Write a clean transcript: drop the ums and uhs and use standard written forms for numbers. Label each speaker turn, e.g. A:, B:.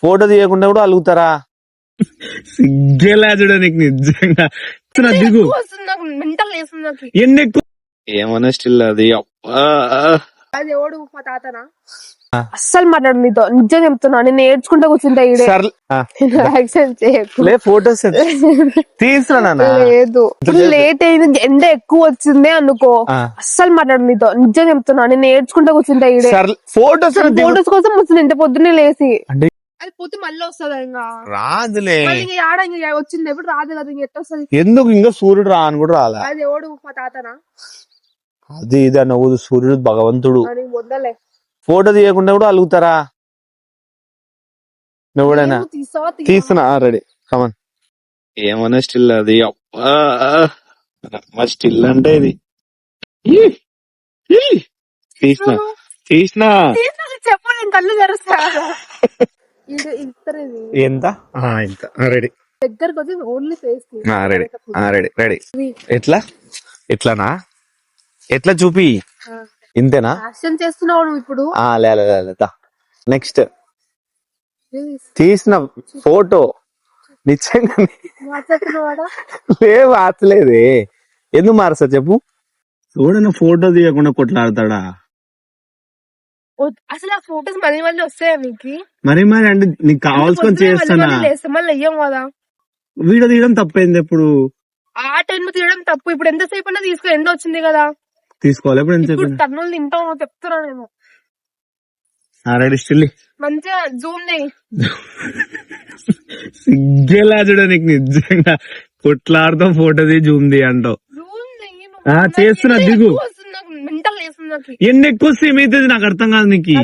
A: Photo తీయకుండా కూడా అలుగుతారా?
B: సిగ్గేలా చూడడానికి నిజంగా దిగు ఎన్ని ఎక్కువ
A: ఏమన్నా స్టిల్ అది
C: అది ఎవడు మా తాతనా? అస్సలు మాట్లాడు నీతో, నిజం చెప్తున్నా. నేను నేర్చుకుంటా కూర్చుంటా ఈడే.
A: ఫోటోస్ తీసుకున్నా
C: లేదు, లేట్ అయింది, ఎండ ఎక్కువ వచ్చిందే అనుకో. అస్సలు మాట్లాడు నీతో, నిజం చెప్తున్నా. నేను నేర్చుకుంటా కూర్చుంటా ఈడే.
A: ఫోటోస్
C: ఫోటోస్ కోసం వచ్చింది ఇంత పొద్దున్నే లేసి. అది పోతే మళ్ళీ వస్తుంది ఇంకా
A: రాదులే.
C: ఆడ ఇంకా వచ్చింది ఎప్పుడు రాదు కదా, ఇంక ఎట్లా వస్తుంది?
A: ఎందుకు ఇంకా సూర్యుడు రా అని కూడా రాలే.
C: అది ఎవడు మా తాతనా?
A: అది ఇది అన్న సూర్యుడు భగవంతుడు.
C: వద్దలే.
A: ఫోటో తీయకుండా కూడా అలుగుతారా? నువ్వుడైనా తీస్తున్నా రెడీ కమన్. ఏమన్నా స్టిల్ అది స్టిల్ అంటే ఇది తీసిన
C: చెప్పు, నేను కళ్ళు తెరుస్తా.
A: ఎంత ఇంత రెడీ
C: దగ్గరకు వచ్చి only face
A: ready ready ready. ఎట్లా ఎట్లానా? ఎట్లా చూపి? ఇంతేనా?
C: యాక్షన్ చేస్తున్నావు నువ్వు ఇప్పుడు.
A: లేదా నెక్స్ట్ తీసిన ఫోటో నిజంగా మార్చలేదే. ఎందుకు మారుస్తా చెప్పు?
B: చూడన్న ఫోటో తీయకుండా కొట్లాడతాడా?
C: అసలు ఆ ఫోటోస్ మళ్ళీ మళ్ళీ వస్తాయా నీకు?
B: మరి అంటే నీకు కావాల్సుకొని చేస్తానా?
C: మళ్ళీ అయ్యాం కదా.
B: వీడియో తీయడం తప్పైంది. ఎప్పుడు
C: ఆ టైం తీయడం తప్పు. ఇప్పుడు ఎంతసేపు అన్నా తీసుకో, ఎండ వచ్చింది కదా.
B: తీసుకోవాలి. ఎప్పుడు ఎంత
C: టన్నులు తింటావు చెప్తున్నా నేను.
B: రెడీ స్టిల్
C: మంచిగా జూమ్ చేయి.
B: సిగ్గేలా చూడడానికి నిజంగా కొట్లాడుతాం. ఫోటో తీ జూమ్ ది అంటావు. చేస్తున్నా దిగు.
C: మెంటల్ వేస్తుంది.
B: ఎన్ని ఎక్కువ సేమ్ అవుతుంది నాకు అర్థం కాదు నీకు.